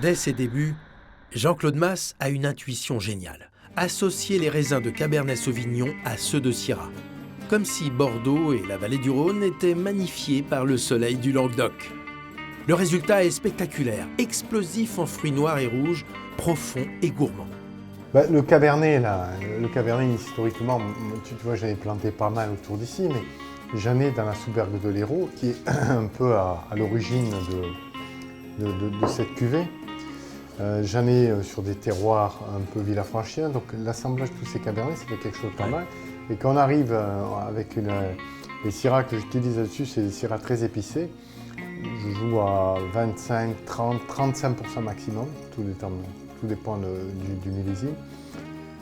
Dès ses débuts, Jean-Claude Mas a une intuition géniale. Associer les raisins de Cabernet Sauvignon à ceux de Syrah. Comme si Bordeaux et la vallée du Rhône étaient magnifiés par le soleil du Languedoc. Le résultat est spectaculaire, explosif en fruits noirs et rouges, profond et gourmand. Le Cabernet, historiquement, tu vois, j'en ai planté pas mal autour d'ici, mais j'en ai dans la Soubergue de l'Hérault, qui est un peu à l'origine de cette cuvée. J'en ai sur des terroirs un peu villafranchiens, donc l'assemblage de tous ces Cabernets, ça fait quelque chose de pas mal. Et quand on arrive avec les Syrahs que j'utilise là-dessus, c'est des Syrahs très épicés. Je joue à 25, 30, 35% maximum, tout dépend du millésime.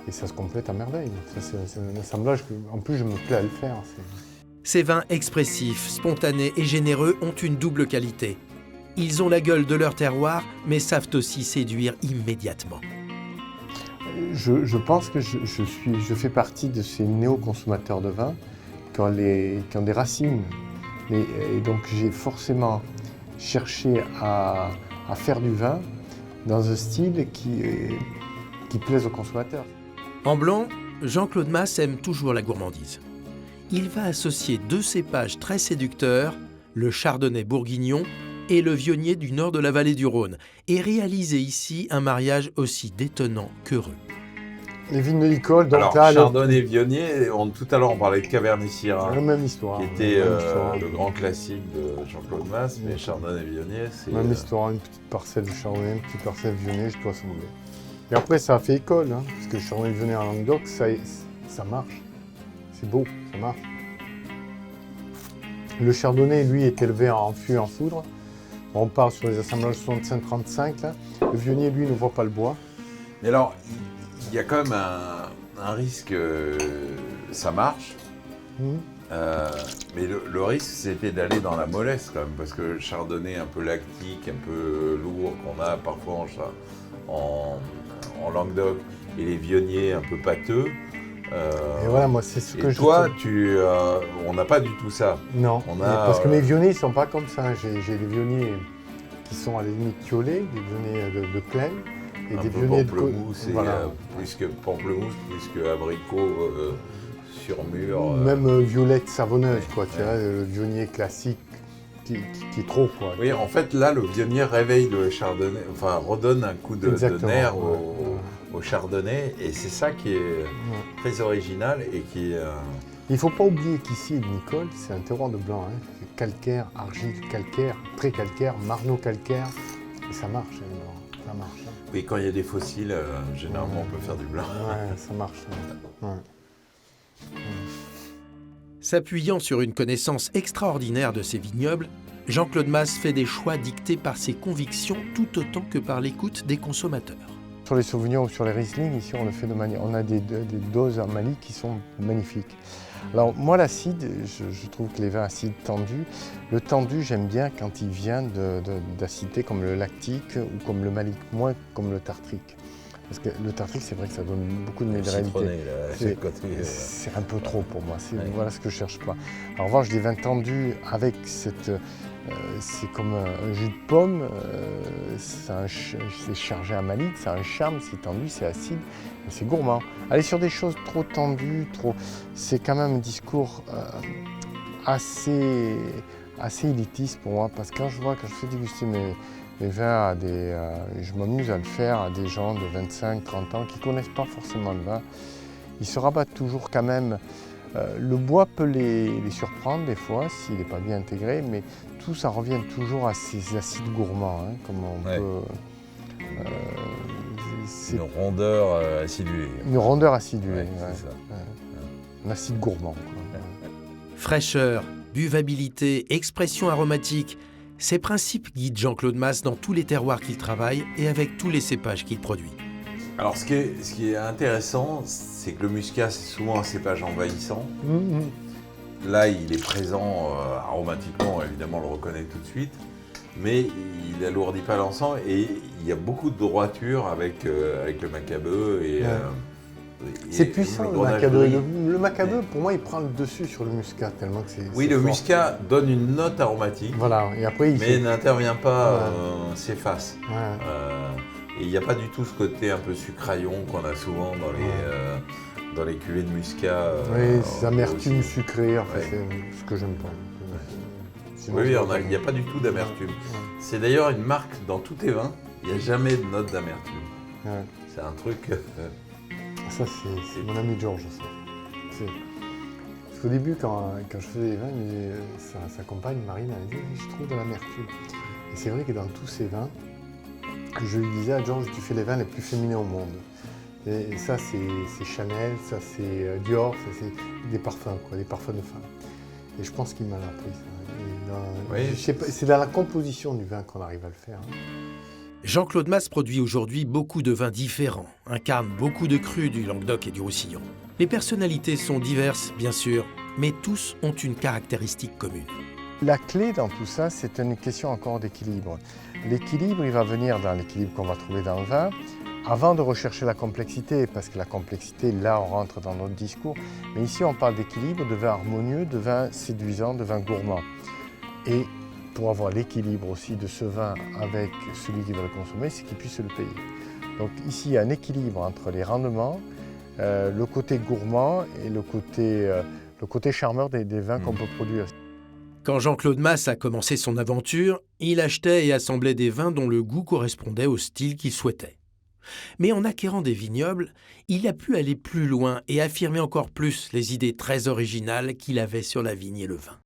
Et ça se complète à merveille. C'est un assemblage que, en plus, je me plais à le faire. Ces vins expressifs, spontanés et généreux ont une double qualité. Ils ont la gueule de leur terroir, mais savent aussi séduire immédiatement. Je pense que je fais partie de ces néo-consommateurs de vin qui ont des racines. Et donc j'ai forcément cherché à faire du vin dans un style qui plaise aux consommateurs. En blanc, Jean-Claude Mas aime toujours la gourmandise. Il va associer deux cépages très séducteurs, le chardonnay bourguignon et le viognier du nord de la vallée du Rhône, et réaliser ici un mariage aussi détonnant qu'heureux. Les vignes de Nicole, donc alors, là... Chardonnay et Viognier, tout à l'heure on parlait de Cabernet Syrah, la même histoire. qui était le grand classique de Jean-Claude Mas, mais Chardonnay et Viognier, c'est... Même histoire, une petite parcelle de Chardonnay, une petite parcelle de Viognier, je dois assembler. Et après, ça a fait école, hein, parce que le Chardonnay et Viognier en Languedoc, ça marche. C'est beau, ça marche. Le Chardonnay, lui, est élevé en fût et en foudre. On part sur les assemblages 65-35, là. Le Viognier, lui, ne voit pas le bois. Mais alors, il y a quand même un risque, ça marche, mais le risque c'était d'aller dans la mollesse quand même, parce que le chardonnay un peu lactique, un peu lourd qu'on a parfois en Languedoc, et les viogniers un peu pâteux. Et voilà, moi c'est ce que je... Toi, on n'a pas du tout ça. Non, parce que mes viogniers ne sont pas comme ça. J'ai des viogniers qui sont à la limite tiolés, des viogniers de plaine. Et un des peu viogniers pamplemousse, plus que pamplemousse, plus que abricot sur mur. Même violette savonneuse, quoi, tu vois, le viognier classique qui est trop, quoi. Oui, en fait, là, le viognier réveille le chardonnay, enfin, redonne un coup de nerf au chardonnay, et c'est ça qui est très original et qui est... Il ne faut pas oublier qu'ici, Nicole, c'est un terroir de blanc, hein. Calcaire, argile, calcaire, très calcaire, marneau calcaire, et ça marche, ça marche. Oui, quand il y a des fossiles, généralement, on peut faire du blanc. Ouais, ça marche. Ouais. S'appuyant sur une connaissance extraordinaire de ses vignobles, Jean-Claude Mas fait des choix dictés par ses convictions tout autant que par l'écoute des consommateurs. Sur les Sauvignons ou sur les Riesling, ici, on le fait de manière... On a des doses en Mali qui sont magnifiques. Alors, moi, l'acide, je trouve que les vins acides tendus, le tendu, j'aime bien quand il vient d'acidité comme le lactique ou comme le malique, moins comme le tartrique. Parce que le tartrique, c'est vrai que ça donne beaucoup de minéralité. C'est un peu trop pour moi, voilà ce que je ne cherche pas. En revanche, des vins tendus avec cette... c'est comme un jus de pomme, c'est chargé à malique, c'est un charme, c'est tendu, c'est acide, mais c'est gourmand. Aller sur des choses trop tendues, c'est quand même un discours assez élitiste pour moi, parce que quand je fais déguster mes vins je m'amuse à le faire à des gens de 25, 30 ans qui ne connaissent pas forcément le vin, ils se rabattent toujours quand même. Le bois peut les surprendre des fois s'il n'est pas bien intégré, mais tout ça revient toujours à ces acides gourmands, hein, comme on peut... une rondeur acidulée. Une rondeur acidulée, ouais. Un acide gourmand. Fraîcheur, buvabilité, expression aromatique, ces principes guident Jean-Claude Mas dans tous les terroirs qu'il travaille et avec tous les cépages qu'il produit. Alors, ce qui est intéressant, c'est que le muscat, c'est souvent un cépage envahissant. Là, il est présent aromatiquement, évidemment, on le reconnaît tout de suite, mais il n'alourdit pas l'encens et il y a beaucoup de droiture avec le macabeu et C'est puissant le Macadeux. Le Macadeux, pour moi, il prend le dessus sur le muscat tellement que c'est. Oui, c'est le fort. muscat donne une note aromatique, Voilà, et après mais n'intervient pas, Ouais. s'efface. Ouais. Et il n'y a pas du tout ce côté un peu sucraillon qu'on a souvent dans les cuvées de muscat. Oui, ces amertumes aussi. sucrées, en fait, Ouais. c'est ce que j'aime pas. Sinon, Oui, c'est il pas n'y a pas du tout d'amertume. Ouais. C'est d'ailleurs une marque dans tous tes vins, il n'y a jamais de note d'amertume. Ouais. C'est un truc. Ça, c'est mon ami Georges, ça. Parce qu'au début, quand je faisais les vins, sa compagne, Marine, elle disait « je trouve de l'amertume ». Et c'est vrai que dans tous ces vins, je lui disais à Georges, tu fais les vins les plus féminins au monde. Et ça, c'est Chanel, ça, c'est Dior, ça, c'est des parfums, quoi, des parfums de femmes. Et je pense qu'il m'a appris ça. Oui. Je sais pas, c'est dans la composition du vin qu'on arrive à le faire. Hein. Jean-Claude Mas produit aujourd'hui beaucoup de vins différents, incarne beaucoup de crus du Languedoc et du Roussillon. Les personnalités sont diverses, bien sûr, mais tous ont une caractéristique commune. La clé dans tout ça, c'est une question encore d'équilibre. L'équilibre, il va venir dans l'équilibre qu'on va trouver dans le vin, avant de rechercher la complexité, parce que la complexité, là, on rentre dans notre discours. Mais ici, on parle d'équilibre, de vin harmonieux, de vin séduisant, de vin gourmand. Et pour avoir l'équilibre aussi de ce vin avec celui qui va le consommer, c'est qu'il puisse le payer. Donc ici, il y a un équilibre entre les rendements, le côté gourmand et le côté charmeur des vins qu'on peut produire. Quand Jean-Claude Mas a commencé son aventure, il achetait et assemblait des vins dont le goût correspondait au style qu'il souhaitait. Mais en acquérant des vignobles, il a pu aller plus loin et affirmer encore plus les idées très originales qu'il avait sur la vigne et le vin.